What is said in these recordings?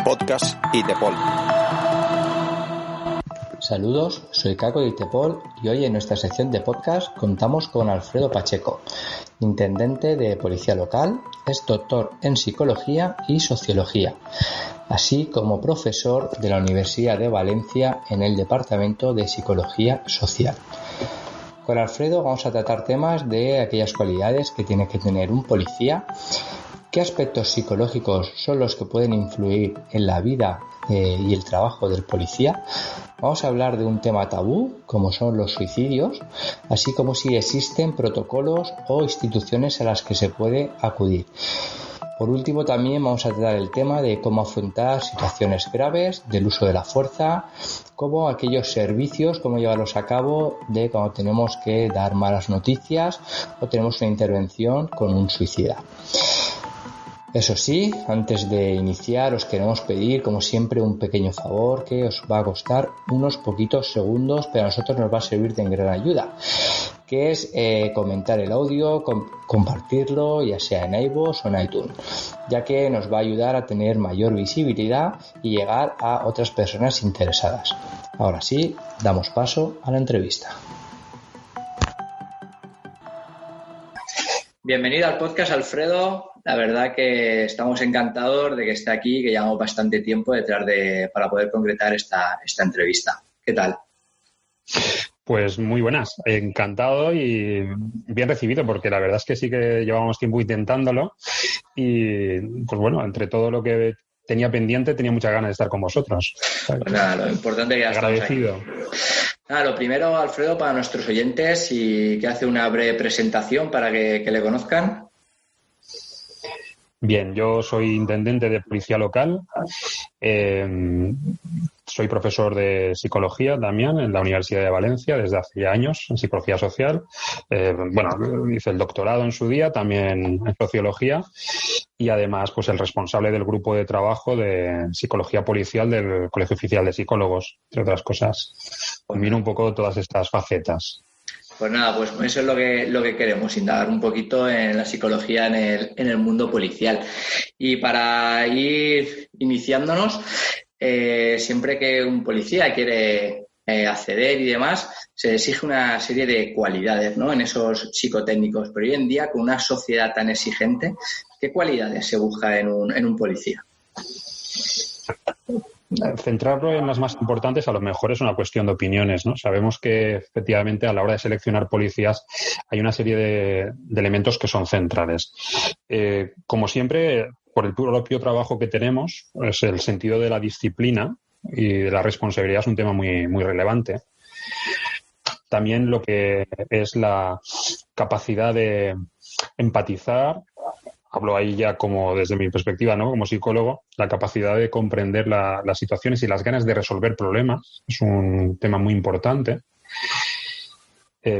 Podcast ITEPOL. Saludos, soy Caco de ITEPOL y hoy en nuestra sección de podcast contamos con Alfredo Pacheco, intendente de Policía Local, es doctor en Psicología y Sociología, así como profesor de la Universidad de Valencia en el Departamento de Psicología Social. Con Alfredo vamos a tratar temas de aquellas cualidades que tiene que tener un policía, qué aspectos psicológicos son los que pueden influir en la vida y el trabajo del policía. Vamos a hablar de un tema tabú, como son los suicidios, así como si existen protocolos o instituciones a las que se puede acudir. Por último, también vamos a tratar el tema de cómo afrontar situaciones graves, del uso de la fuerza, como aquellos servicios, cómo llevarlos a cabo de cuando tenemos que dar malas noticias o tenemos una intervención con un suicida. Eso sí, antes de iniciar os queremos pedir, como siempre, un pequeño favor que os va a costar unos poquitos segundos, pero a nosotros nos va a servir de gran ayuda, que es comentar el audio, compartirlo, ya sea en iVoox o en iTunes, ya que nos va a ayudar a tener mayor visibilidad y llegar a otras personas interesadas. Ahora sí, damos paso a la entrevista. Bienvenido al podcast, Alfredo. La verdad que estamos encantados de que esté aquí, que llevamos bastante tiempo para poder concretar esta entrevista. ¿Qué tal? Pues muy buenas, encantado y bien recibido, porque la verdad es que sí que llevamos tiempo intentándolo y pues bueno, entre todo lo que tenía pendiente tenía muchas ganas de estar con vosotros. Pues nada, lo importante es que ya agradecido. Estamos aquí. Nada, lo primero, Alfredo, para nuestros oyentes, y que hace una breve presentación para que le conozcan. Bien, yo soy intendente de Policía Local, soy profesor de psicología también en la Universidad de Valencia desde hace ya años, en psicología social. Hice el doctorado en su día, también en sociología, y además pues el responsable del grupo de trabajo de psicología policial del Colegio Oficial de Psicólogos, entre otras cosas. Combino un poco todas estas facetas. Pues nada, pues eso es lo que queremos, indagar un poquito en la psicología en el mundo policial. Y para ir iniciándonos, siempre que un policía quiere acceder y demás, se exige una serie de cualidades, ¿no?, en esos psicotécnicos. Pero hoy en día, con una sociedad tan exigente, ¿qué cualidades se busca en un policía? Centrarlo en las más importantes a lo mejor es una cuestión de opiniones, ¿no? Sabemos que efectivamente a la hora de seleccionar policías hay una serie de elementos que son centrales. Como siempre, por el propio trabajo que tenemos, pues el sentido de la disciplina y de la responsabilidad es un tema muy, muy relevante. También lo que es la capacidad de empatizar. Hablo ahí ya como desde mi perspectiva, ¿no?, como psicólogo, la capacidad de comprender las situaciones y las ganas de resolver problemas es un tema muy importante.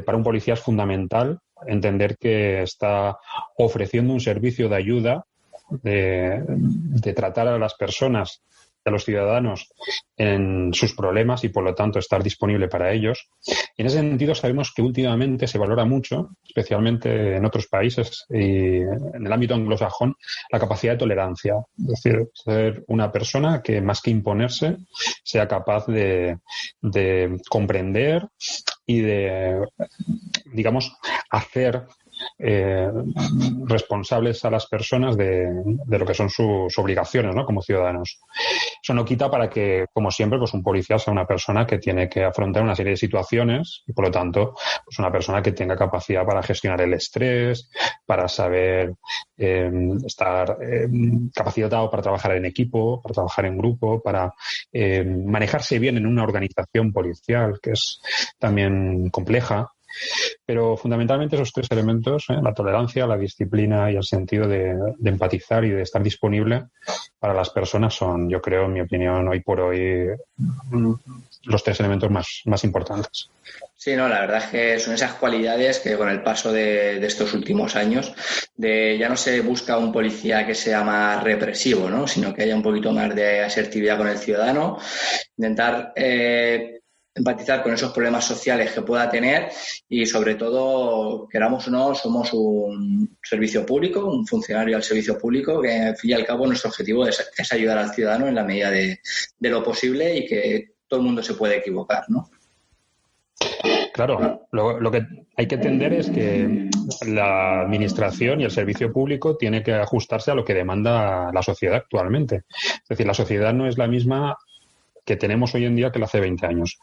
Para un policía es fundamental entender que está ofreciendo un servicio de ayuda, de tratar a las personas, a los ciudadanos en sus problemas y por lo tanto estar disponible para ellos. Y en ese sentido sabemos que últimamente se valora mucho, especialmente en otros países y en el ámbito anglosajón, la capacidad de tolerancia. Es decir, ser una persona que más que imponerse sea capaz de comprender y de, digamos, hacer responsables a las personas de lo que son sus obligaciones, ¿no?, como ciudadanos. Eso no quita para que, como siempre, pues un policía sea una persona que tiene que afrontar una serie de situaciones y, por lo tanto, pues una persona que tenga capacidad para gestionar el estrés, para saber estar capacitado para trabajar en equipo, para trabajar en grupo, para manejarse bien en una organización policial que es también compleja. Pero fundamentalmente esos tres elementos, la tolerancia, la disciplina y el sentido de empatizar y de estar disponible para las personas son, yo creo, en mi opinión, hoy por hoy, los tres elementos más importantes. Sí, no, la verdad es que son esas cualidades que con el paso de estos últimos años ya no se busca un policía que sea más represivo, ¿no?, sino que haya un poquito más de asertividad con el ciudadano, intentar empatizar con esos problemas sociales que pueda tener y, sobre todo, queramos o no, somos un servicio público, un funcionario al servicio público, que al fin y al cabo nuestro objetivo es ayudar al ciudadano en la medida de lo posible y que todo el mundo se puede equivocar, ¿no? Claro, lo que hay que entender es que la administración y el servicio público tiene que ajustarse a lo que demanda la sociedad actualmente. Es decir, la sociedad no es la misma que tenemos hoy en día que la hace 20 años.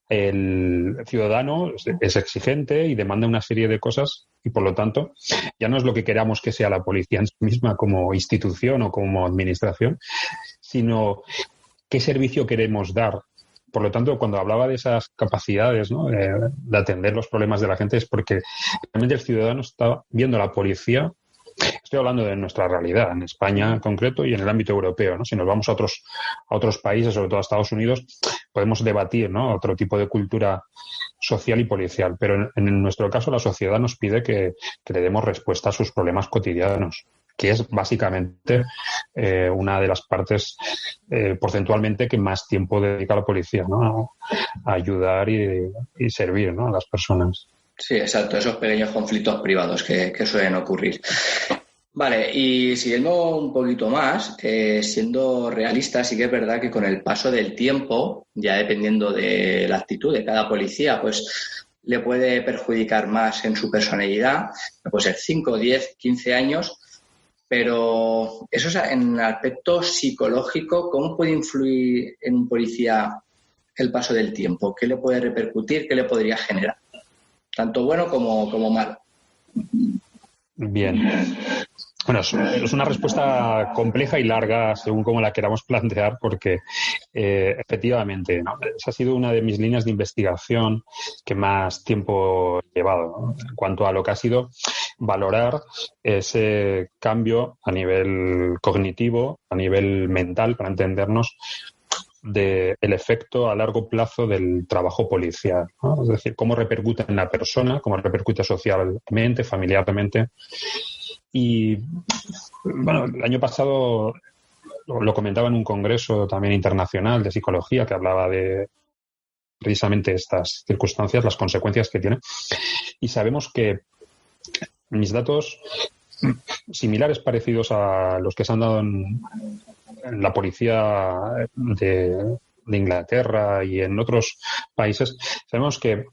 El ciudadano es exigente y demanda una serie de cosas y, por lo tanto, ya no es lo que queramos que sea la policía en sí misma como institución o como administración, sino qué servicio queremos dar. Por lo tanto, cuando hablaba de esas capacidades, ¿no?, de atender los problemas de la gente, es porque realmente el ciudadano está viendo a la policía. Estoy hablando de nuestra realidad, en España en concreto y en el ámbito europeo, ¿no? Si nos vamos a otros países, sobre todo a Estados Unidos, podemos debatir, ¿no?, otro tipo de cultura social y policial. Pero en nuestro caso, la sociedad nos pide que le demos respuesta a sus problemas cotidianos, que es básicamente una de las partes porcentualmente que más tiempo dedica la policía, ¿no?, a ayudar y servir, ¿no?, a las personas. Sí, exacto, esos pequeños conflictos privados que suelen ocurrir. Vale, y siguiendo un poquito más, siendo realista, sí que es verdad que con el paso del tiempo, ya dependiendo de la actitud de cada policía, pues le puede perjudicar más en su personalidad, puede ser 5, 10, 15 años, pero eso en el aspecto psicológico, ¿cómo puede influir en un policía el paso del tiempo? ¿Qué le puede repercutir? ¿Qué le podría generar? Tanto bueno como malo. Bien. Bueno, es una respuesta compleja y larga según cómo la queramos plantear, porque efectivamente, ¿no?, esa ha sido una de mis líneas de investigación que más tiempo he llevado, ¿no?, en cuanto a lo que ha sido valorar ese cambio a nivel cognitivo, a nivel mental, para entendernos, del efecto a largo plazo del trabajo policial, ¿no? Es decir, cómo repercute en la persona, cómo repercute socialmente, familiarmente. Y bueno, el año pasado lo comentaba en un congreso también internacional de psicología que hablaba de precisamente estas circunstancias, las consecuencias que tiene. Y sabemos que mis datos similares, parecidos a los que se han dado en la policía de Inglaterra y en otros países, sabemos que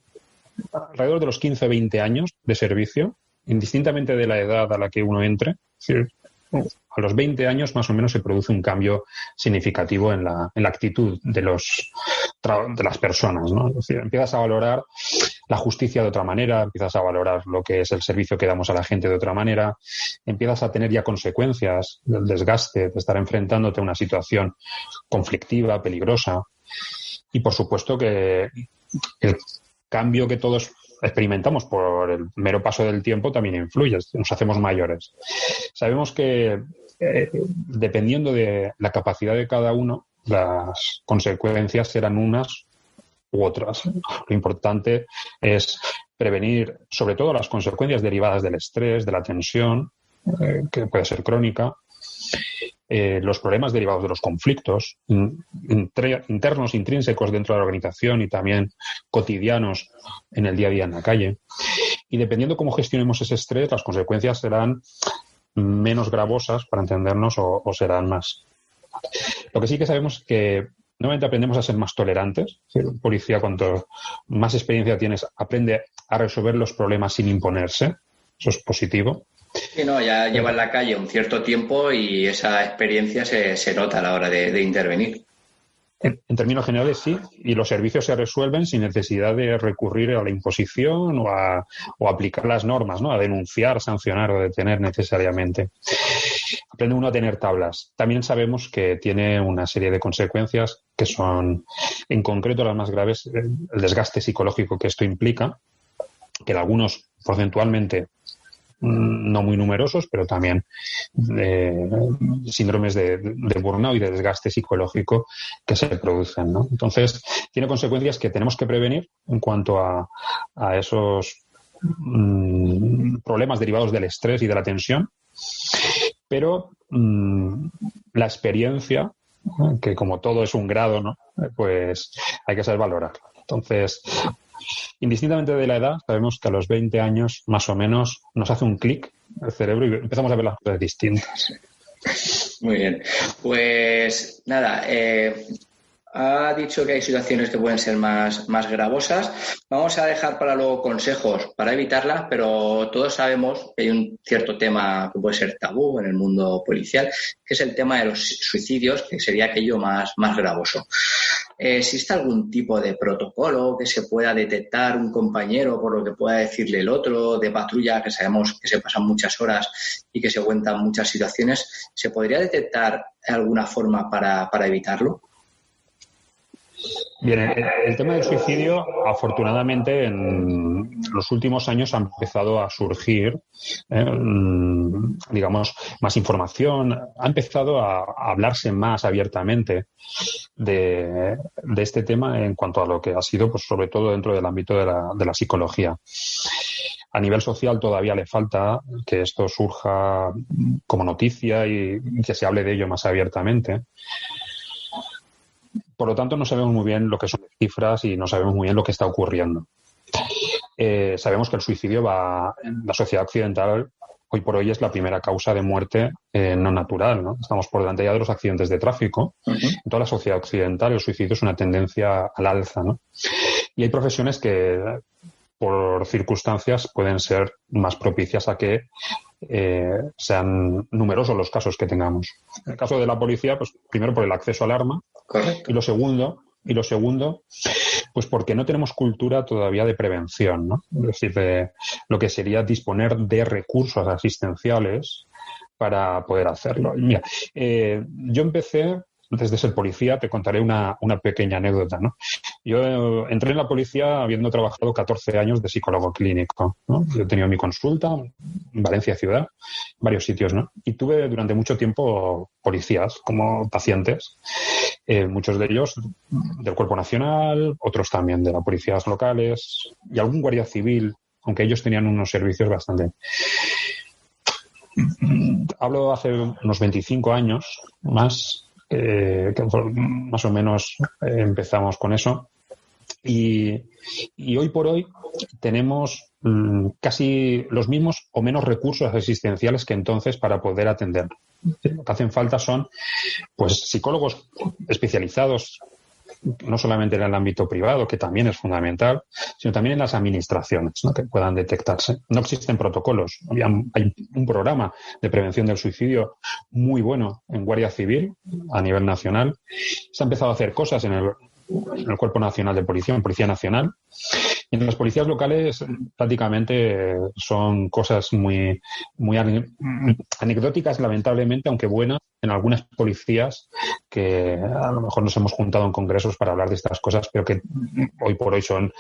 alrededor de los 15 o 20 años de servicio, indistintamente de la edad a la que uno entre, es decir, a los 20 años más o menos se produce un cambio significativo en la actitud de las personas, ¿no? Es decir, empiezas a valorar la justicia de otra manera, empiezas a valorar lo que es el servicio que damos a la gente de otra manera, empiezas a tener ya consecuencias del desgaste, de estar enfrentándote a una situación conflictiva, peligrosa. Y por supuesto que el cambio que todos experimentamos por el mero paso del tiempo también influye, nos hacemos mayores. Sabemos que dependiendo de la capacidad de cada uno, las consecuencias serán unas u otras. Lo importante es prevenir sobre todo las consecuencias derivadas del estrés, de la tensión, que puede ser crónica, los problemas derivados de los conflictos internos, intrínsecos dentro de la organización y también cotidianos en el día a día en la calle. Y dependiendo cómo gestionemos ese estrés, las consecuencias serán menos gravosas, para entendernos, o serán más. Lo que sí que sabemos es que nuevamente aprendemos a ser más tolerantes. Un policía, cuanto más experiencia tienes, aprende a resolver los problemas sin imponerse. Eso es positivo. Sí, no, ya lleva en la calle un cierto tiempo y esa experiencia se nota a la hora de intervenir. En términos generales, sí, y los servicios se resuelven sin necesidad de recurrir a la imposición o a aplicar las normas, ¿no?, a denunciar, sancionar o detener necesariamente. Aprende uno a tener tablas. También sabemos que tiene una serie de consecuencias que son, en concreto, las más graves, el desgaste psicológico que esto implica, que en algunos porcentualmente no muy numerosos, pero también síndromes de burnout y de desgaste psicológico que se producen, ¿no? Entonces, tiene consecuencias que tenemos que prevenir en cuanto a esos problemas derivados del estrés y de la tensión, pero la experiencia, que como todo es un grado, ¿no?, pues hay que saber valorar. Entonces, indistintamente de la edad, sabemos que a los 20 años, más o menos, nos hace un clic el cerebro y empezamos a ver las cosas distintas. Muy bien. Pues nada, ha dicho que hay situaciones que pueden ser más gravosas. Vamos a dejar para luego consejos para evitarlas, pero todos sabemos que hay un cierto tema que puede ser tabú en el mundo policial, que es el tema de los suicidios, que sería aquello más gravoso. ¿Existe algún tipo de protocolo que se pueda detectar un compañero por lo que pueda decirle el otro, de patrulla, que sabemos que se pasan muchas horas y que se cuentan muchas situaciones? ¿Se podría detectar alguna forma para evitarlo? Bien, el tema del suicidio, afortunadamente, en los últimos años ha empezado a surgir, digamos, más información, ha empezado a hablarse más abiertamente de este tema en cuanto a lo que ha sido, pues sobre todo dentro del ámbito de la psicología. A nivel social todavía le falta que esto surja como noticia y que se hable de ello más abiertamente. Por lo tanto, no sabemos muy bien lo que son las cifras y no sabemos muy bien lo que está ocurriendo. Sabemos que el suicidio en la sociedad occidental, hoy por hoy, es la primera causa de muerte no natural, ¿no? Estamos por delante ya de los accidentes de tráfico. Uh-huh. En toda la sociedad occidental el suicidio es una tendencia al alza, ¿no? Y hay profesiones que, por circunstancias, pueden ser más propicias a que sean numerosos los casos que tengamos. En el caso de la policía, pues primero por el acceso al arma. Correcto. Y lo segundo, pues porque no tenemos cultura todavía de prevención, ¿no? Es decir, de lo que sería disponer de recursos asistenciales para poder hacerlo. Y mira, yo empecé, antes de ser policía, te contaré una pequeña anécdota, ¿no? Yo entré en la policía habiendo trabajado 14 años de psicólogo clínico, ¿no? Yo he tenido mi consulta en Valencia ciudad, varios sitios, ¿no? Y tuve durante mucho tiempo policías como pacientes, muchos de ellos del Cuerpo Nacional, otros también de las policías locales y algún guardia civil, aunque ellos tenían unos servicios bastante... Hablo hace unos 25 años más, que más o menos empezamos con eso. Y hoy por hoy tenemos casi los mismos o menos recursos asistenciales que entonces para poder atender. Lo que hacen falta son pues psicólogos especializados, no solamente en el ámbito privado, que también es fundamental, sino también en las administraciones, ¿no? Que puedan detectarse. No existen protocolos. Hay un programa de prevención del suicidio muy bueno en Guardia Civil a nivel nacional. Se ha empezado a hacer cosas en el Cuerpo Nacional de Policía, en Policía Nacional. Y en las policías locales prácticamente son cosas muy anecdóticas, lamentablemente, aunque buenas, en algunas policías que a lo mejor nos hemos juntado en congresos para hablar de estas cosas, pero que hoy por hoy son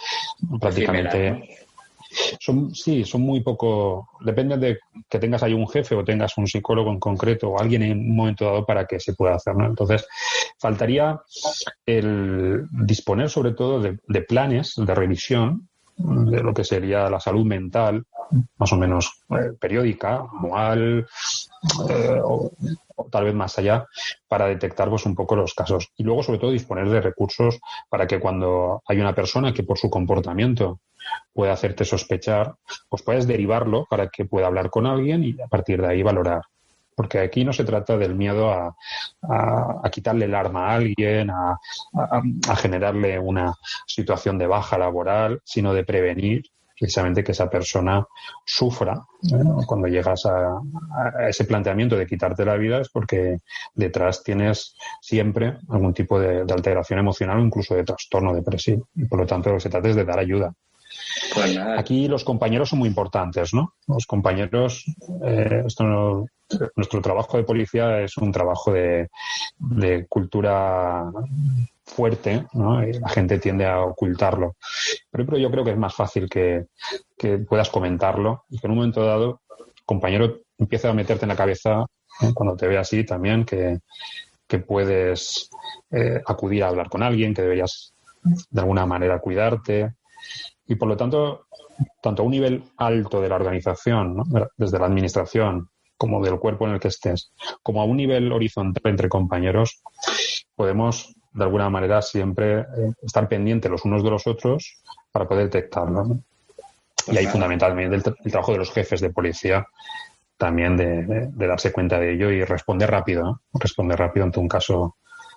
prácticamente... Son muy poco... Depende de que tengas ahí un jefe o tengas un psicólogo en concreto o alguien en un momento dado para que se pueda hacer, ¿no? Entonces, faltaría el disponer sobre todo de planes de revisión de lo que sería la salud mental, más o menos periódica, anual, o tal vez más allá, para detectar pues un poco los casos. Y luego, sobre todo, disponer de recursos para que cuando hay una persona que por su comportamiento puede hacerte sospechar, pues puedes derivarlo para que pueda hablar con alguien y a partir de ahí valorar. Porque aquí no se trata del miedo a quitarle el arma a alguien, a generarle una situación de baja laboral, sino de prevenir precisamente que esa persona sufra. Cuando llegas a ese planteamiento de quitarte la vida es porque detrás tienes siempre algún tipo de alteración emocional o incluso de trastorno depresivo. Y por lo tanto lo que se trata es de dar ayuda. Pues aquí los compañeros son muy importantes, ¿no? Los compañeros, nuestro trabajo de policía es un trabajo de cultura fuerte, ¿no? Y la gente tiende a ocultarlo. Pero yo creo que es más fácil que puedas comentarlo y que en un momento dado el compañero empiece a meterte en la cabeza, cuando te ve así también, que puedes acudir a hablar con alguien, que deberías de alguna manera cuidarte. Y por lo tanto, tanto a un nivel alto de la organización, ¿no? Desde la administración, como del cuerpo en el que estés, como a un nivel horizontal entre compañeros, podemos de alguna manera, siempre estar pendientes los unos de los otros para poder detectarlo, ¿no? Y ahí fundamentalmente el trabajo de los jefes de policía también de darse cuenta de ello y responder rápido, ¿no? Responder rápido ante un caso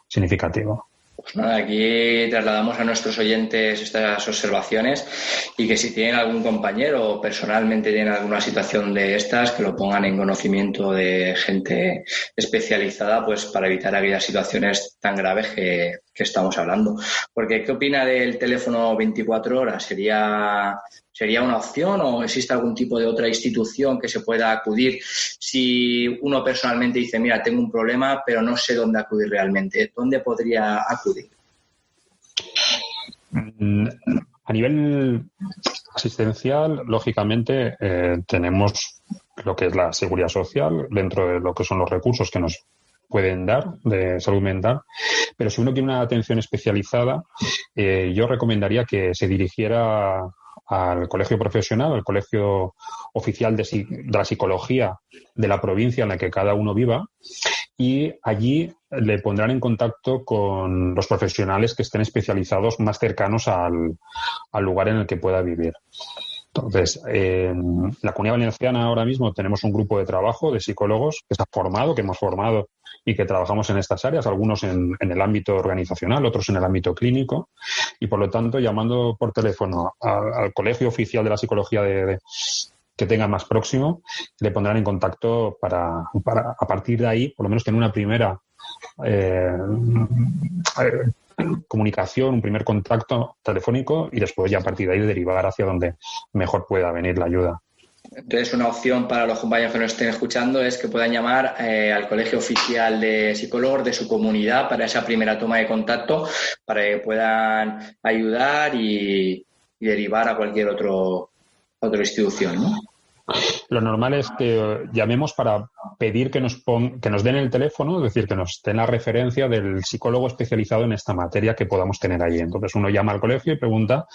significativo. Pues nada, aquí trasladamos a nuestros oyentes estas observaciones y que si tienen algún compañero o personalmente tienen alguna situación de estas, que lo pongan en conocimiento de gente especializada, pues para evitar aquellas situaciones tan graves que estamos hablando. Porque, ¿qué opina del teléfono 24 horas? ¿Sería una opción o existe algún tipo de otra institución que se pueda acudir si uno personalmente dice, mira, tengo un problema, pero no sé dónde acudir realmente? ¿Dónde podría acudir? A nivel asistencial, lógicamente, tenemos lo que es la seguridad social dentro de lo que son los recursos que nos pueden dar de salud mental, pero si uno quiere una atención especializada, yo recomendaría que se dirigiera al colegio profesional, al colegio oficial de la psicología de la provincia en la que cada uno viva, y allí le pondrán en contacto con los profesionales que estén especializados más cercanos al lugar en el que pueda vivir. Entonces, en la Comunidad Valenciana ahora mismo tenemos un grupo de trabajo de psicólogos que hemos formado y que trabajamos en estas áreas, algunos en el ámbito organizacional, otros en el ámbito clínico, y por lo tanto, llamando por teléfono al colegio oficial de la psicología que tenga más próximo, le pondrán en contacto para a partir de ahí, por lo menos tener una primera comunicación, un primer contacto telefónico y después ya a partir de ahí derivar hacia donde mejor pueda venir la ayuda. Entonces, una opción para los compañeros que nos estén escuchando es que puedan llamar al colegio oficial de psicólogos de su comunidad para esa primera toma de contacto, para que puedan ayudar y derivar a cualquier otra institución, ¿no? Lo normal es que llamemos para pedir que nos den el teléfono, es decir, que nos den la referencia del psicólogo especializado en esta materia que podamos tener allí. Entonces uno llama al colegio y pregunta,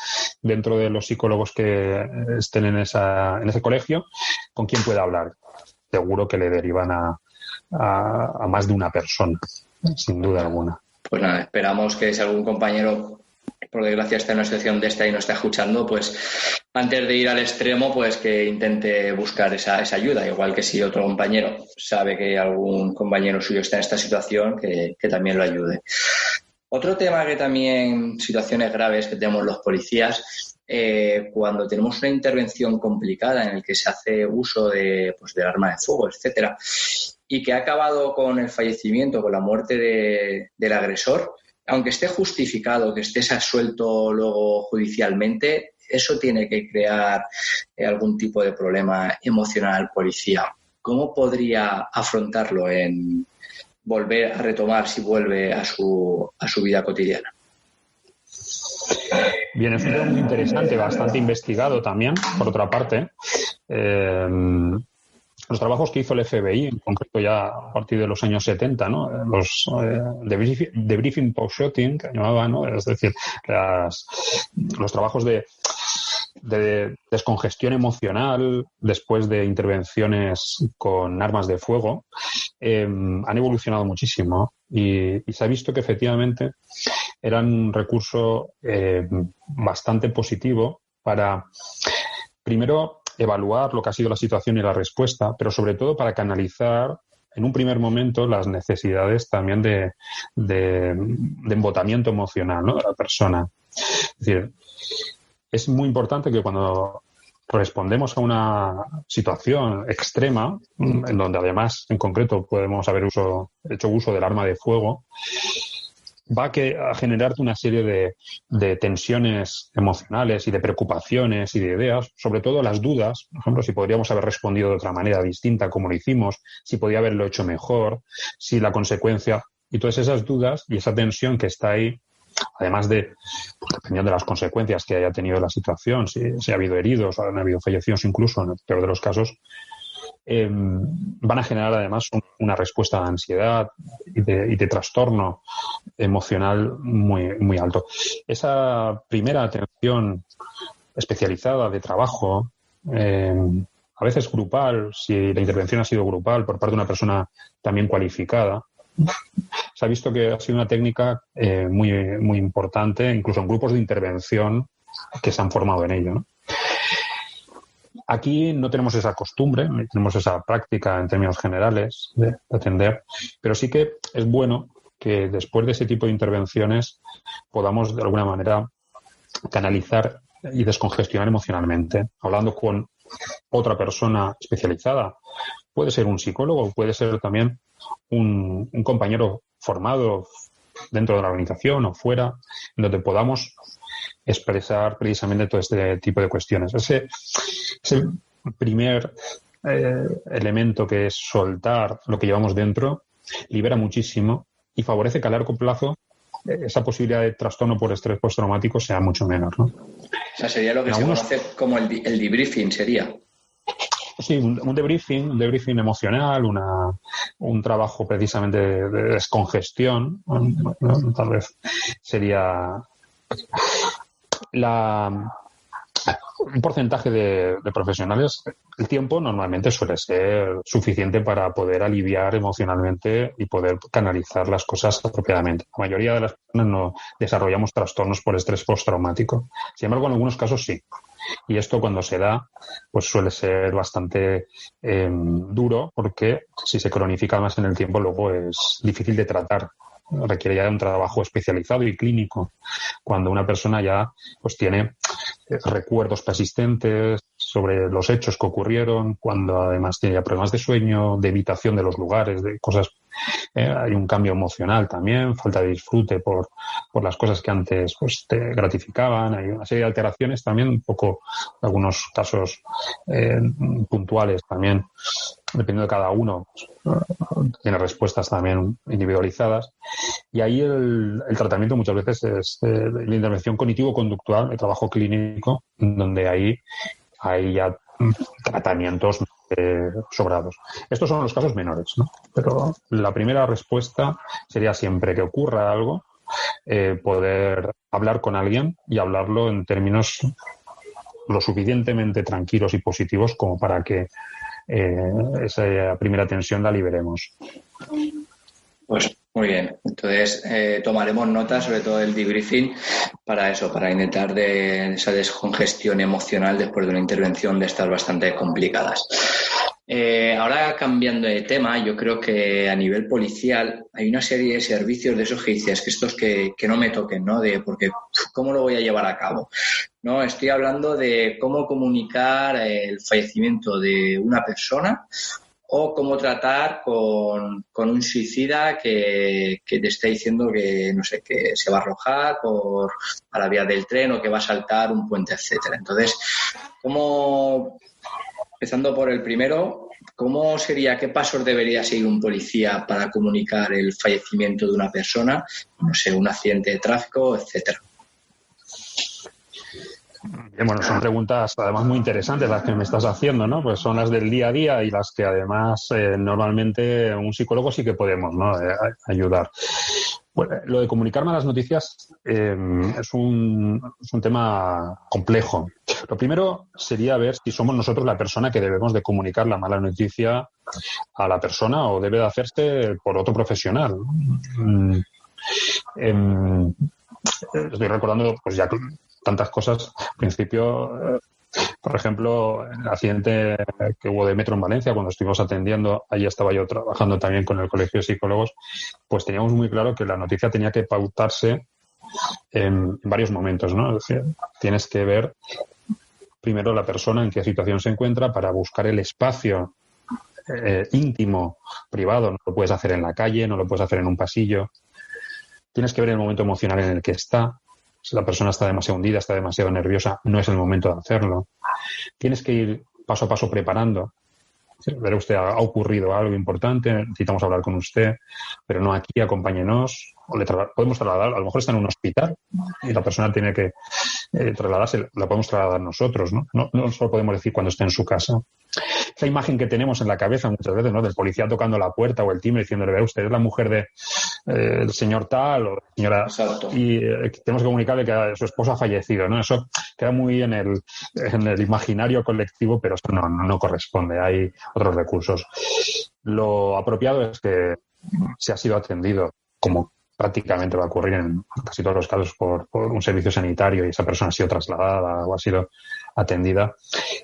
dentro de los psicólogos que estén en ese colegio, con quién puede hablar. Seguro que le derivan a más de una persona, sin duda alguna. Pues nada, esperamos que si algún compañero, por desgracia, está en una situación de esta y no está escuchando, pues antes de ir al extremo, pues que intente buscar esa ayuda, igual que si otro compañero sabe que algún compañero suyo está en esta situación, que también lo ayude. Otro tema que también, situaciones graves que tenemos los policías, cuando tenemos una intervención complicada en el que se hace uso del arma de fuego, etcétera, y que ha acabado con el fallecimiento, con la muerte del agresor, aunque esté justificado, que estés absuelto luego judicialmente, eso tiene que crear algún tipo de problema emocional al policía. ¿Cómo podría afrontarlo en volver a retomar si vuelve a su vida cotidiana? Bien, es un tema muy interesante, bastante investigado también, por otra parte. Los trabajos que hizo el FBI, en concreto ya a partir de los años 70, ¿no? Los debriefing post-shooting, que llamaban, ¿no? Es decir, los trabajos de descongestión emocional después de intervenciones con armas de fuego han evolucionado muchísimo y se ha visto que efectivamente eran un recurso bastante positivo para, primero, evaluar lo que ha sido la situación y la respuesta, pero sobre todo para canalizar en un primer momento las necesidades también de embotamiento emocional, ¿no?, de la persona. Es decir, es muy importante que cuando respondemos a una situación extrema, en donde además, en concreto, podemos haber hecho uso del arma de fuego, va a generarte una serie de tensiones emocionales y de preocupaciones y de ideas, sobre todo las dudas, por ejemplo, si podríamos haber respondido de otra manera distinta como lo hicimos, si podía haberlo hecho mejor, si la consecuencia, y todas esas dudas y esa tensión que está ahí, además de, dependiendo de las consecuencias que haya tenido la situación, si ha habido heridos o han habido fallecidos incluso, en el peor de los casos, van a generar además una respuesta de ansiedad y de trastorno emocional muy, muy alto. Esa primera atención especializada de trabajo, a veces grupal, si la intervención ha sido grupal por parte de una persona también cualificada, se ha visto que ha sido una técnica muy, muy importante, incluso en grupos de intervención que se han formado en ello, ¿no? Aquí no tenemos esa costumbre, no tenemos esa práctica en términos generales de atender, pero sí que es bueno que después de ese tipo de intervenciones podamos de alguna manera canalizar y descongestionar emocionalmente, hablando con otra persona especializada. Puede ser un psicólogo, puede ser también un compañero formado dentro de la organización o fuera, en donde podamos expresar precisamente todo este tipo de cuestiones. Ese primer elemento, que es soltar lo que llevamos dentro, libera muchísimo y favorece que a largo plazo esa posibilidad de trastorno por estrés postraumático sea mucho menor, ¿no? O sea, sería lo que se conoce como el debriefing, sería. Sí, un debriefing emocional, un trabajo precisamente de descongestión, ¿no? Tal vez sería un porcentaje de profesionales. El tiempo normalmente suele ser suficiente para poder aliviar emocionalmente y poder canalizar las cosas apropiadamente. La mayoría de las personas no desarrollamos trastornos por estrés postraumático. Sin embargo, en algunos casos sí. Y esto, cuando se da, pues suele ser bastante duro, porque si se cronifica más en el tiempo, luego es difícil de tratar. Requiere ya de un trabajo especializado y clínico. Cuando una persona ya pues tiene recuerdos persistentes sobre los hechos que ocurrieron, cuando además tiene ya problemas de sueño, de evitación de los lugares, de cosas. Hay un cambio emocional también, falta de disfrute por las cosas que antes pues te gratificaban. Hay una serie de alteraciones también, un poco algunos casos puntuales también, dependiendo de cada uno, tiene respuestas también individualizadas. Y ahí el tratamiento muchas veces es la intervención cognitivo-conductual, el trabajo clínico, donde ahí hay ya tratamientos sobrados. Estos son los casos menores, ¿no? Pero la primera respuesta sería, siempre que ocurra algo, poder hablar con alguien y hablarlo en términos lo suficientemente tranquilos y positivos como para que esa primera tensión la liberemos. Pues muy bien. Entonces tomaremos nota, sobre todo del debriefing, para eso, para intentar de esa descongestión emocional después de una intervención de estas bastante complicadas. Ahora, cambiando de tema, yo creo que a nivel policial hay una serie de servicios de esos que dices que estos que no me toquen, ¿no? Porque ¿cómo lo voy a llevar a cabo? No, estoy hablando de cómo comunicar el fallecimiento de una persona o cómo tratar con un suicida que te está diciendo que, no sé, que se va a arrojar a la vía del tren o que va a saltar un puente, etcétera. Entonces, empezando por el primero, qué pasos debería seguir un policía para comunicar el fallecimiento de una persona, no sé, un accidente de tráfico, etcétera? Bueno, son preguntas además muy interesantes las que me estás haciendo, ¿no? Pues son las del día a día y las que además normalmente un psicólogo sí que podemos, ¿no? Ayudar. Bueno, lo de comunicar malas noticias es un tema complejo. Lo primero sería ver si somos nosotros la persona que debemos de comunicar la mala noticia a la persona o debe de hacerse por otro profesional. Estoy recordando pues ya tantas cosas. Al principio, por ejemplo, el accidente que hubo de metro en Valencia, cuando estuvimos atendiendo, allí estaba yo trabajando también con el Colegio de Psicólogos, pues teníamos muy claro que la noticia tenía que pautarse en varios momentos, ¿no? Es decir, tienes que ver primero la persona en qué situación se encuentra para buscar el espacio íntimo, privado. No lo puedes hacer en la calle, no lo puedes hacer en un pasillo. Tienes que ver el momento emocional en el que está. Si la persona está demasiado hundida, está demasiado nerviosa, no es el momento de hacerlo. Tienes que ir paso a paso preparando. Verá usted, ha ocurrido algo importante, necesitamos hablar con usted, pero no aquí, acompáñenos. O podemos trasladar, a lo mejor está en un hospital y la persona tiene que trasladarse, la podemos trasladar nosotros, ¿no? No solo podemos decir cuando esté en su casa. Esa imagen que tenemos en la cabeza muchas veces, ¿no? Del policía tocando la puerta o el timbre diciéndole, vea usted, es la mujer del señor tal o señora. Exacto. Y tenemos que comunicarle que su esposo ha fallecido, ¿no? Eso queda muy en el imaginario colectivo, pero eso no corresponde. Hay otros recursos. Lo apropiado es que se ha sido atendido como prácticamente va a ocurrir en casi todos los casos por un servicio sanitario y esa persona ha sido trasladada o ha sido atendida,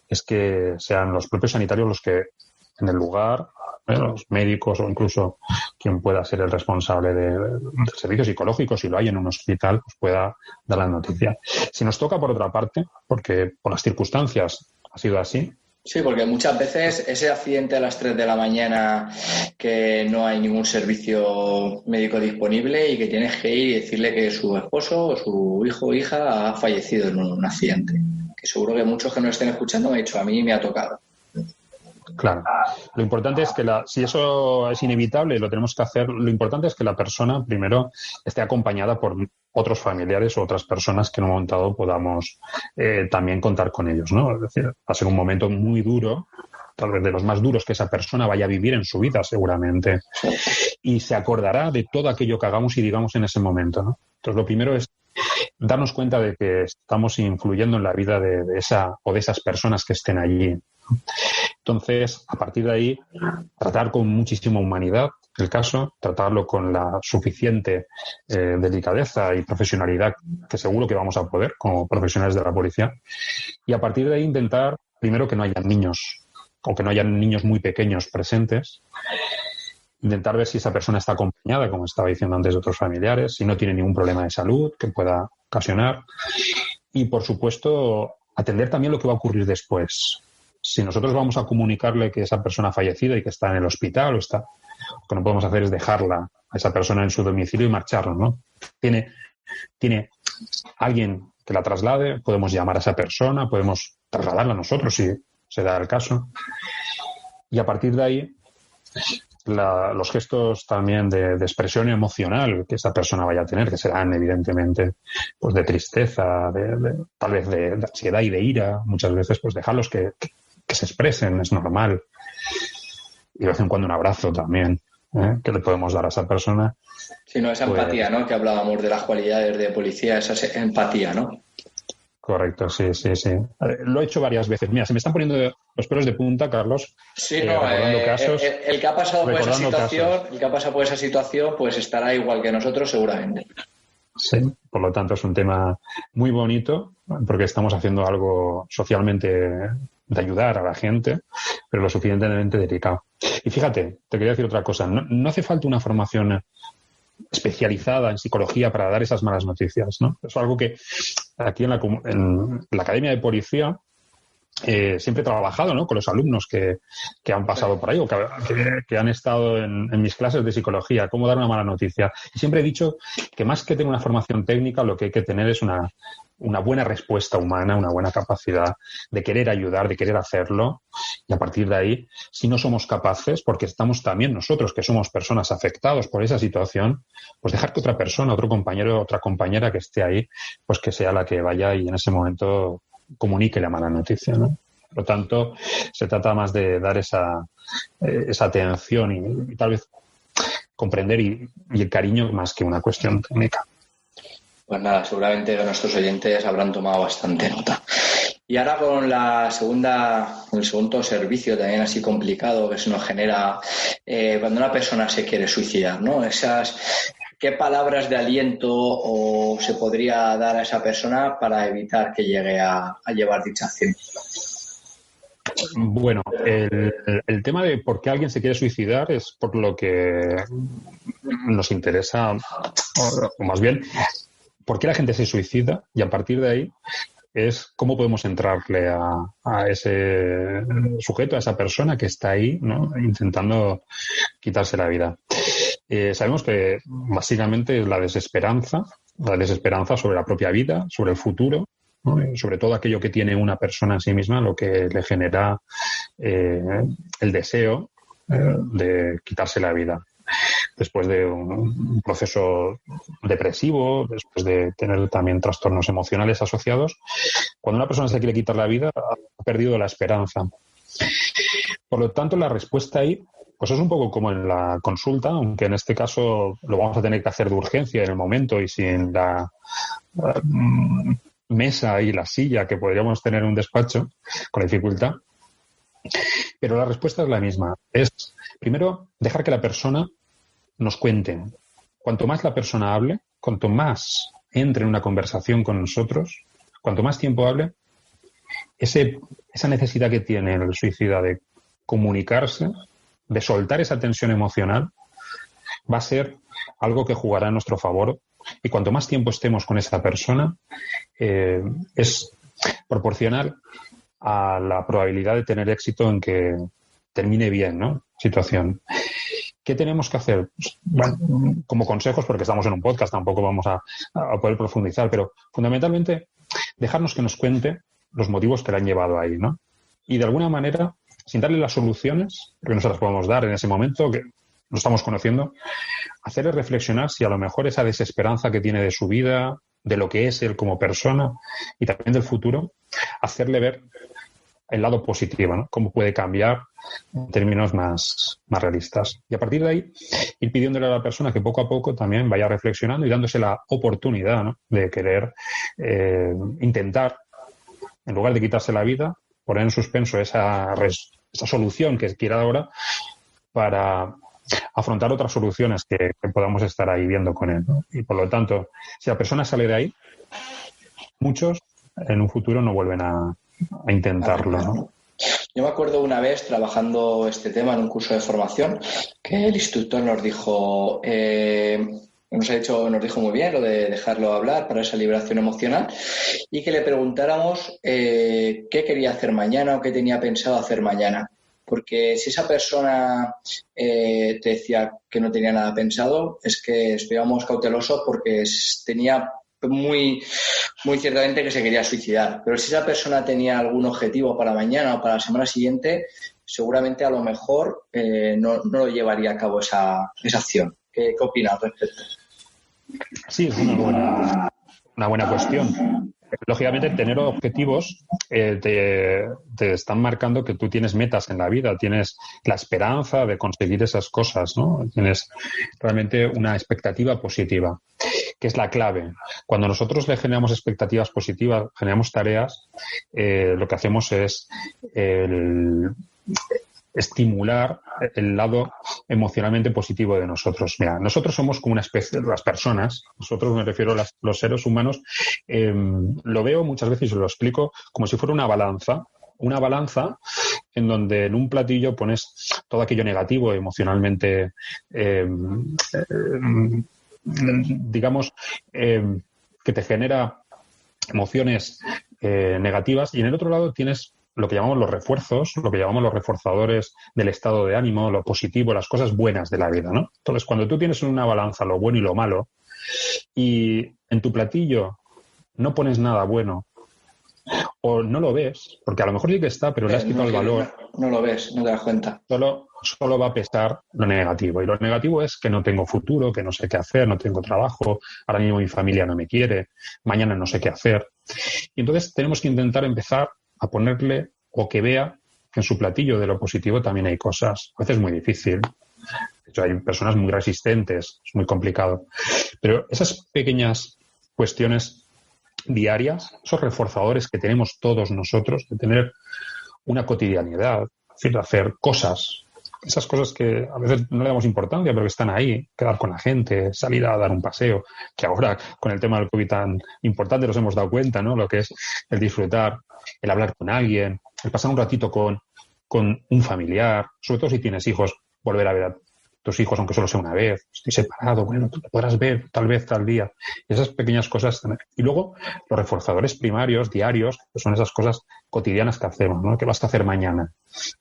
es que sean los propios sanitarios los que en el lugar, los médicos o incluso quien pueda ser el responsable del servicio psicológico, si lo hay en un hospital, pues pueda dar la noticia. Si nos toca por otra parte, porque por las circunstancias ha sido así. Sí, porque muchas veces ese accidente a las 3 de la mañana que no hay ningún servicio médico disponible y que tienes que ir y decirle que su esposo o su hijo o hija ha fallecido en un accidente. Que seguro que muchos que nos estén escuchando me han dicho, a mí me ha tocado. Claro. Lo importante es que si eso es inevitable, lo tenemos que hacer. Lo importante es que la persona primero esté acompañada por otros familiares o otras personas que en un momento dado podamos también contar con ellos, ¿no? Es decir, va a ser un momento muy duro, tal vez de los más duros que esa persona vaya a vivir en su vida, seguramente. Y se acordará de todo aquello que hagamos y digamos en ese momento, ¿no? Entonces, lo primero es darnos cuenta de que estamos influyendo en la vida de esa o de esas personas que estén allí. Entonces, a partir de ahí, tratar con muchísima humanidad el caso, tratarlo con la suficiente delicadeza y profesionalidad que seguro que vamos a poder como profesionales de la policía, y a partir de ahí intentar, primero, que no haya niños o que no hayan niños muy pequeños presentes, intentar ver si esa persona está acompañada, como estaba diciendo antes, de otros familiares, si no tiene ningún problema de salud que pueda ocasionar, y, por supuesto, atender también lo que va a ocurrir después. Si nosotros vamos a comunicarle que esa persona ha fallecido y que está en el hospital lo que no podemos hacer es dejarla a esa persona en su domicilio y marcharnos, ¿no? Tiene alguien que la traslade, podemos llamar a esa persona, podemos trasladarla a nosotros si se da el caso. Y a partir de ahí, los gestos también de expresión emocional que esa persona vaya a tener, que serán evidentemente pues de tristeza, tal vez de ansiedad y de ira, muchas veces pues dejarlos que se expresen, es normal. Y de vez en cuando un abrazo también, que le podemos dar a esa persona. Sí, no, esa empatía, ¿no? Que hablábamos de las cualidades de policía, esa empatía, ¿no? Correcto, sí. Lo he hecho varias veces. Mira, se me están poniendo los pelos de punta, Carlos. Sí, recordando casos. El que ha pasado por esa situación, pues estará igual que nosotros seguramente. Sí, por lo tanto es un tema muy bonito porque estamos haciendo algo socialmente de ayudar a la gente, pero lo suficientemente delicado. Y fíjate, te quería decir otra cosa. No hace falta una formación especializada en psicología para dar esas malas noticias, ¿no? Es algo que aquí en la Academia de Policía siempre he trabajado, ¿no? Con los alumnos que han pasado por ahí o que han estado en mis clases de psicología, cómo dar una mala noticia. Y siempre he dicho que más que tener una formación técnica, lo que hay que tener es una buena respuesta humana, una buena capacidad de querer ayudar, de querer hacerlo. Y a partir de ahí, si no somos capaces, porque estamos también nosotros, que somos personas afectados por esa situación, pues dejar que otra persona, otro compañero, otra compañera que esté ahí, pues que sea la que vaya y en ese momento comunique la mala noticia, ¿no? Por lo tanto, se trata más de dar esa atención y tal vez comprender y el cariño más que una cuestión técnica. Pues nada, seguramente nuestros oyentes habrán tomado bastante nota. Y ahora con el segundo servicio también así complicado que se nos genera cuando una persona se quiere suicidar, ¿no? ¿Qué palabras de aliento o se podría dar a esa persona para evitar que llegue a llevar dicha acción? Bueno, el tema de por qué alguien se quiere suicidar es por lo que nos interesa, o más bien, por qué la gente se suicida, y a partir de ahí es cómo podemos entrarle a ese sujeto, a esa persona que está ahí, ¿no? Intentando quitarse la vida. Sabemos que básicamente es la desesperanza sobre la propia vida, sobre el futuro, ¿no? Sobre todo aquello que tiene una persona en sí misma, lo que le genera el deseo de quitarse la vida. Después de un proceso depresivo, después de tener también trastornos emocionales asociados, cuando una persona se quiere quitar la vida, ha perdido la esperanza. Por lo tanto, la respuesta ahí pues es un poco como en la consulta, aunque en este caso lo vamos a tener que hacer de urgencia en el momento y sin la mesa y la silla que podríamos tener en un despacho con dificultad. Pero la respuesta es la misma. Es, primero, dejar que la persona nos cuente cuanto más la persona hable, cuanto más entre en una conversación con nosotros, cuanto más tiempo hable, esa necesidad que tiene el suicida de comunicarse, de soltar esa tensión emocional, va a ser algo que jugará a nuestro favor. Y cuanto más tiempo estemos con esa persona, es proporcional a la probabilidad de tener éxito en que termine bien, ¿no? Situación. ¿Qué tenemos que hacer? Bueno, como consejos, porque estamos en un podcast, tampoco vamos a poder profundizar, pero fundamentalmente dejarnos que nos cuente los motivos que le han llevado ahí, ¿no? Y de alguna manera, sin darle las soluciones, porque no se las podemos dar en ese momento, que lo estamos conociendo, hacerle reflexionar si a lo mejor esa desesperanza que tiene de su vida, de lo que es él como persona y también del futuro, hacerle ver el lado positivo, ¿no? Cómo puede cambiar en términos más realistas. Y a partir de ahí, ir pidiéndole a la persona que poco a poco también vaya reflexionando y dándose la oportunidad, ¿no?, de querer intentar, en lugar de quitarse la vida, poner en suspenso esa solución que quiera ahora para afrontar otras soluciones que podamos estar ahí viendo con él, ¿no? Y por lo tanto, si la persona sale de ahí, muchos en un futuro no vuelven a intentarlo, ¿no? Yo me acuerdo una vez trabajando este tema en un curso de formación que el instructor nos dijo, nos dijo muy bien lo de dejarlo hablar para esa liberación emocional y que le preguntáramos qué quería hacer mañana o qué tenía pensado hacer mañana. Porque si esa persona te decía que no tenía nada pensado, es que estuviéramos cautelosos porque tenía muy ciertamente que se quería suicidar. Pero si esa persona tenía algún objetivo para mañana o para la semana siguiente, seguramente a lo mejor no lo llevaría a cabo esa acción. ¿Qué opinas al respecto? Sí, es una buena cuestión. Lógicamente, tener objetivos te están marcando que tú tienes metas en la vida, tienes la esperanza de conseguir esas cosas, ¿no? Tienes realmente una expectativa positiva, que es la clave. Cuando nosotros le generamos expectativas positivas, generamos tareas, lo que hacemos es estimular el lado emocionalmente positivo de nosotros. Mira, nosotros somos como una especie, las personas, nosotros me refiero a los seres humanos, lo veo muchas veces y lo explico como si fuera una balanza en donde en un platillo pones todo aquello negativo emocionalmente, digamos, que te genera emociones negativas, y en el otro lado tienes lo que llamamos los refuerzos, lo que llamamos los reforzadores del estado de ánimo, lo positivo, las cosas buenas de la vida, ¿no? Entonces, cuando tú tienes en una balanza lo bueno y lo malo, y en tu platillo no pones nada bueno, o no lo ves, porque a lo mejor sí que está, pero le has quitado el valor. No lo ves, no te das cuenta. Solo va a pesar lo negativo. Y lo negativo es que no tengo futuro, que no sé qué hacer, no tengo trabajo, ahora mismo mi familia no me quiere, mañana no sé qué hacer. Y entonces tenemos que intentar empezar a ponerle, o que vea que en su platillo de lo positivo también hay cosas. A veces es muy difícil. De hecho, hay personas muy resistentes, es muy complicado. Pero esas pequeñas cuestiones diarias, esos reforzadores que tenemos todos nosotros, de tener una cotidianidad, es decir, de hacer cosas, esas cosas que a veces no le damos importancia, pero que están ahí, quedar con la gente, salir a dar un paseo, que ahora con el tema del COVID tan importante nos hemos dado cuenta, ¿no? Lo que es el disfrutar, el hablar con alguien, el pasar un ratito con un familiar, sobre todo si tienes hijos, volver a ver a tus hijos, aunque solo sea una vez, estoy separado, bueno, tú lo podrás ver tal vez tal día. Y esas pequeñas cosas. Y luego los reforzadores primarios, diarios, que son esas cosas cotidianas que hacemos, ¿no? ¿Qué vas a hacer mañana?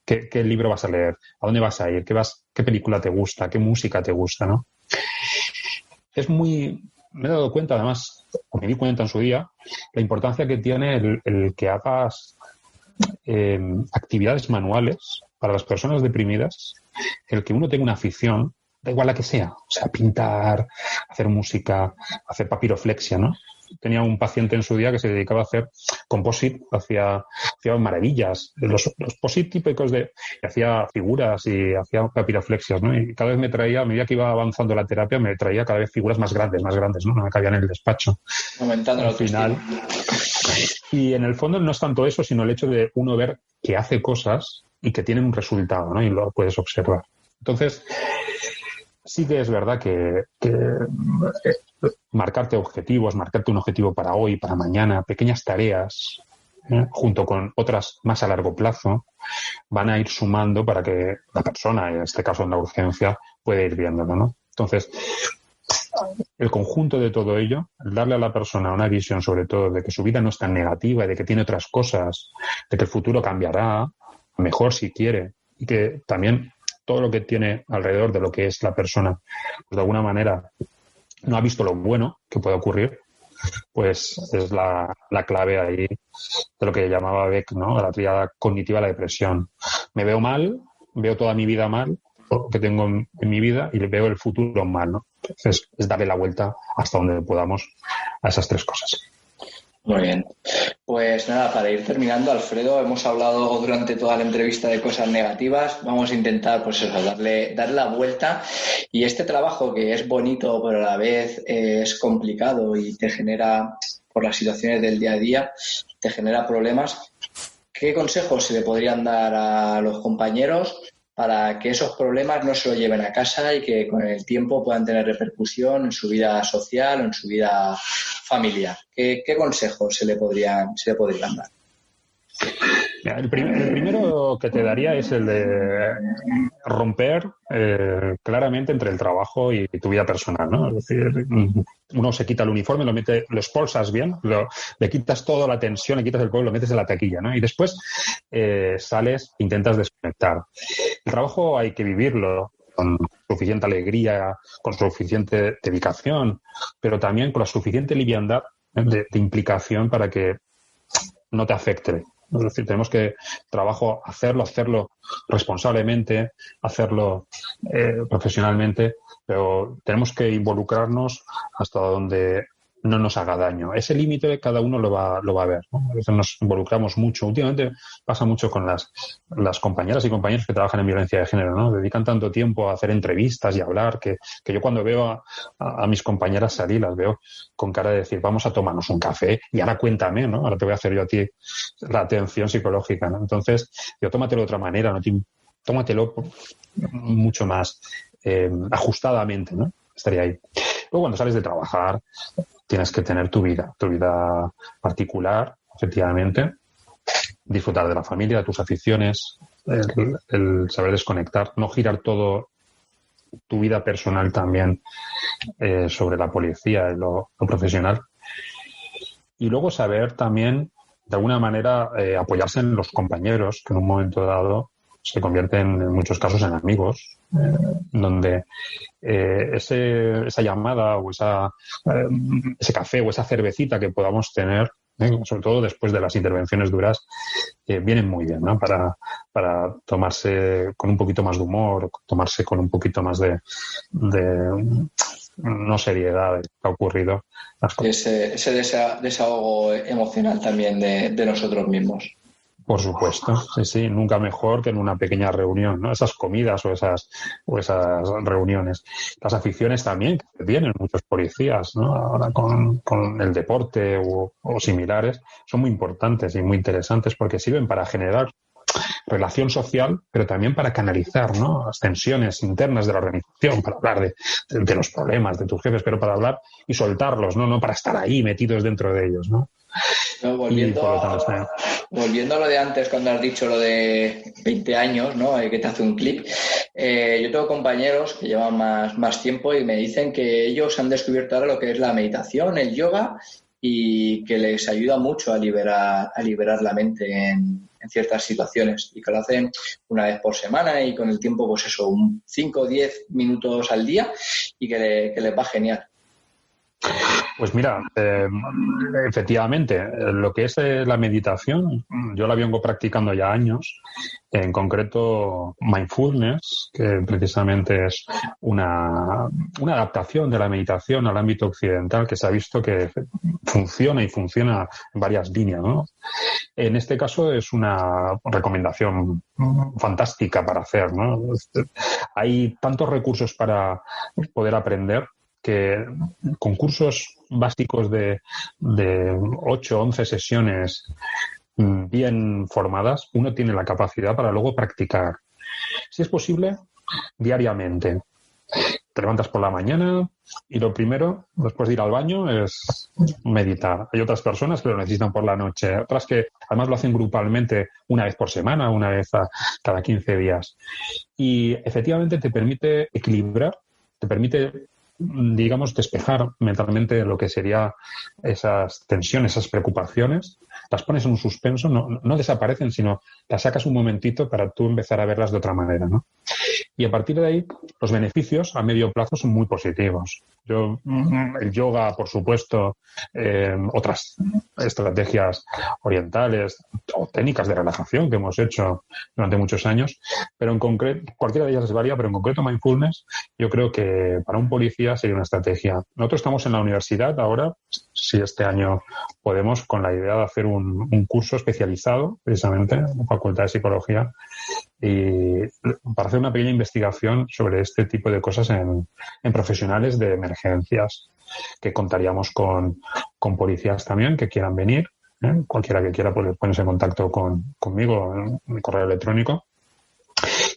¿Qué libro vas a leer? ¿A dónde vas a ir? ¿Qué película te gusta? ¿Qué música te gusta? ¿No? Me he dado cuenta, además, o me di cuenta en su día, la importancia que tiene el que hagas actividades manuales para las personas deprimidas, el que uno tenga una afición, da igual la que sea, o sea, pintar, hacer música, hacer papiroflexia, ¿no? Tenía un paciente en su día que se dedicaba a hacer composite, hacía maravillas, los posit típicos hacía figuras y hacía papiroflexias, ¿no? Y cada vez me traía, a medida que iba avanzando la terapia, me traía cada vez figuras más grandes, ¿no? No me cabían en el despacho. Aumentando al final. Y en el fondo no es tanto eso, sino el hecho de uno ver que hace cosas y que tienen un resultado, ¿no? Y lo puedes observar. Entonces, sí que es verdad que marcarte objetivos, marcarte un objetivo para hoy, para mañana, pequeñas tareas, junto con otras más a largo plazo, van a ir sumando para que la persona, en este caso en la urgencia, pueda ir viéndolo, ¿no? Entonces, el conjunto de todo ello, darle a la persona una visión sobre todo de que su vida no es tan negativa y de que tiene otras cosas, de que el futuro cambiará, mejor si quiere, y que también todo lo que tiene alrededor de lo que es la persona, pues de alguna manera no ha visto lo bueno que puede ocurrir, pues es la clave ahí de lo que llamaba Beck, ¿no? La tríada cognitiva de la depresión. Me veo mal, veo toda mi vida mal, lo que tengo en mi vida, y veo el futuro mal, ¿no? Entonces, es darle la vuelta hasta donde podamos a esas tres cosas. Muy bien. Pues nada, para ir terminando, Alfredo, hemos hablado durante toda la entrevista de cosas negativas. Vamos a intentar, pues eso, darle la vuelta. Y este trabajo, que es bonito, pero a la vez es complicado y te genera, por las situaciones del día a día, te genera problemas. ¿Qué consejos se le podrían dar a los compañeros para que esos problemas no se lo lleven a casa y que con el tiempo puedan tener repercusión en su vida social o en su vida familiar? ¿Qué consejos se le podrían dar? El primero que te daría es el de romper claramente entre el trabajo y tu vida personal, ¿no? Es decir, uno se quita el uniforme, lo expulsas bien, le quitas toda la tensión, le quitas el polvo, lo metes en la taquilla, ¿no? Y después sales, intentas desconectar. El trabajo hay que vivirlo con suficiente alegría, con suficiente dedicación, pero también con la suficiente liviandad de implicación para que no te afecte. Es decir, tenemos que trabajo hacerlo responsablemente, hacerlo profesionalmente, pero tenemos que involucrarnos hasta donde no nos haga daño. Ese límite cada uno lo va a ver, ¿no? A veces nos involucramos mucho. Últimamente pasa mucho con las compañeras y compañeros que trabajan en violencia de género, ¿no? Dedican tanto tiempo a hacer entrevistas y a hablar que yo cuando veo a mis compañeras salir, las veo con cara de decir, vamos a tomarnos un café y ahora cuéntame, ¿no? Ahora te voy a hacer yo a ti la atención psicológica, ¿no? Entonces, tómatelo de otra manera, ¿no? Tómatelo mucho más ajustadamente, ¿no? Estaría ahí. Luego, cuando sales de trabajar, tienes que tener tu vida particular, efectivamente, disfrutar de la familia, de tus aficiones, el saber desconectar, no girar todo tu vida personal también sobre la policía y lo profesional. Y luego saber también, de alguna manera, apoyarse en los compañeros, que en un momento dado se convierten en muchos casos en amigos, donde esa llamada o ese café o esa cervecita que podamos tener, sobre todo después de las intervenciones duras, vienen muy bien, ¿no? Para tomarse con un poquito más de humor, tomarse con un poquito más de no seriedad de lo que ha ocurrido. Ese desahogo emocional también de nosotros mismos. Por supuesto, sí, nunca mejor que en una pequeña reunión, ¿no? Esas comidas o esas reuniones. Las aficiones también que tienen muchos policías, ¿no? Ahora con el deporte o similares, son muy importantes y muy interesantes porque sirven para generar relación social, pero también para canalizar, ¿no? Las tensiones internas de la organización, para hablar de los problemas de tus jefes, pero para hablar y soltarlos, ¿no? Para estar ahí metidos dentro de ellos, ¿no? Volviendo a lo de antes, cuando has dicho lo de 20 años, ¿no? Que te hace un clic. Yo tengo compañeros que llevan más tiempo y me dicen que ellos han descubierto ahora lo que es la meditación, el yoga, y que les ayuda mucho a liberar la mente en ciertas situaciones, y que lo hacen una vez por semana y con el tiempo, pues eso, 5 o 10 minutos al día, y que les va genial. Pues mira, efectivamente, lo que es la meditación, yo la vengo practicando ya años, en concreto mindfulness, que precisamente es una adaptación de la meditación al ámbito occidental que se ha visto que funciona en varias líneas, ¿no? En este caso es una recomendación fantástica para hacer, ¿no? Hay tantos recursos para poder aprender que con cursos básicos de 8 o 11 sesiones bien formadas, uno tiene la capacidad para luego practicar, si es posible, diariamente. te levantas por la mañana y lo primero, después de ir al baño, es meditar. Hay otras personas que lo necesitan por la noche, otras que además lo hacen grupalmente una vez por semana, una vez cada 15 días. Y efectivamente te permite equilibrar, te permite, digamos, despejar mentalmente lo que sería esas tensiones, esas preocupaciones, las pones en un suspenso, no desaparecen, sino las sacas un momentito para tú empezar a verlas de otra manera, ¿no? Y a partir de ahí, los beneficios a medio plazo son muy positivos. El yoga, por supuesto, otras estrategias orientales o técnicas de relajación que hemos hecho durante muchos años, pero en concreto, cualquiera de ellas es válida, pero en concreto mindfulness, yo creo que para un policía sería una estrategia. Nosotros estamos en la universidad ahora, si este año podemos, con la idea de hacer un curso especializado, precisamente, en la Facultad de Psicología, y para hacer una pequeña investigación sobre este tipo de cosas en profesionales de emergencias, que contaríamos con policías también que quieran venir, ¿eh? Cualquiera que quiera puede ponerse en contacto conmigo en mi correo electrónico.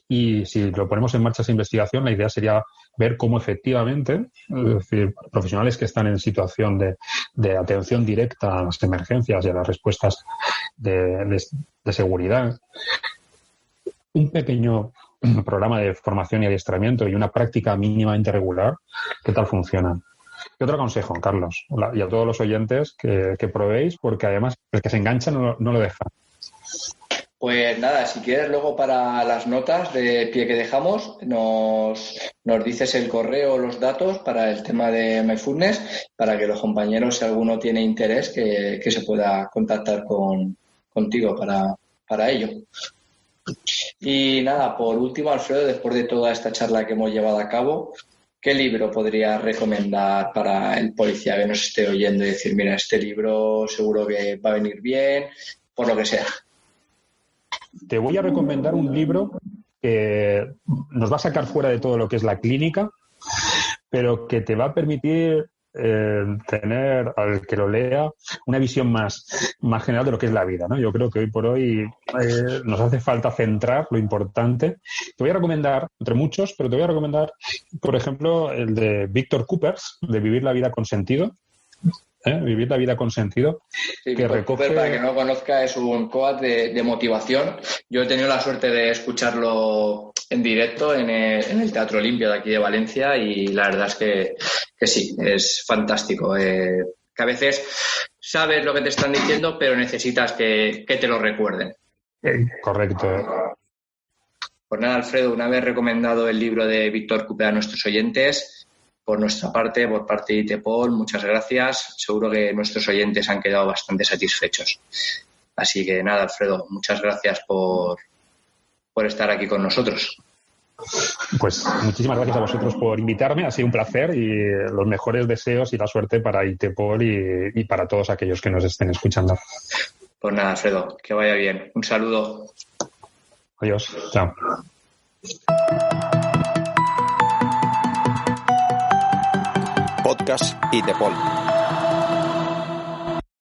Y si lo ponemos en marcha esa investigación, la idea sería ver cómo efectivamente, es decir, profesionales que están en situación de atención directa a las emergencias y a las respuestas de seguridad, un pequeño programa de formación y adiestramiento y una práctica mínimamente regular, ¿qué tal funciona? ¿Qué otro consejo, Carlos? Y a todos los oyentes que probéis, porque además el que se engancha no lo deja. Pues nada, si quieres luego para las notas de pie que dejamos, nos dices el correo o los datos para el tema de mindfulness, para que los compañeros, si alguno tiene interés, que se pueda contactar contigo para ello. Y nada, por último, Alfredo, después de toda esta charla que hemos llevado a cabo, ¿qué libro podrías recomendar para el policía que nos esté oyendo y decir, mira, este libro seguro que va a venir bien, por lo que sea? Te voy a recomendar un libro que nos va a sacar fuera de todo lo que es la clínica, pero que te va a permitir tener, al que lo lea, una visión más general de lo que es la vida, ¿no? Yo creo que hoy por hoy nos hace falta centrar lo importante. Te voy a recomendar, entre muchos, pero te voy a recomendar, por ejemplo, el de Víctor Coopers, de Vivir la vida con sentido. Vivir la vida con sentido. Sí, que recoge... Cooper, para que no lo conozca, es un coach de motivación. Yo he tenido la suerte de escucharlo en directo en el Teatro Olimpia de aquí de Valencia y la verdad es que sí, es fantástico. Que a veces sabes lo que te están diciendo, pero necesitas que te lo recuerden. Correcto. Pues nada, Alfredo, una vez recomendado el libro de Víctor Cooper a nuestros oyentes, por nuestra parte, por parte de ITPOL, muchas gracias. Seguro que nuestros oyentes han quedado bastante satisfechos. Así que nada, Alfredo, muchas gracias por estar aquí con nosotros. Pues muchísimas gracias a vosotros por invitarme, ha sido un placer y los mejores deseos y la suerte para ITPOL y para todos aquellos que nos estén escuchando. Pues nada, Alfredo, que vaya bien. Un saludo. Adiós. Chao. Podcast ITPOL.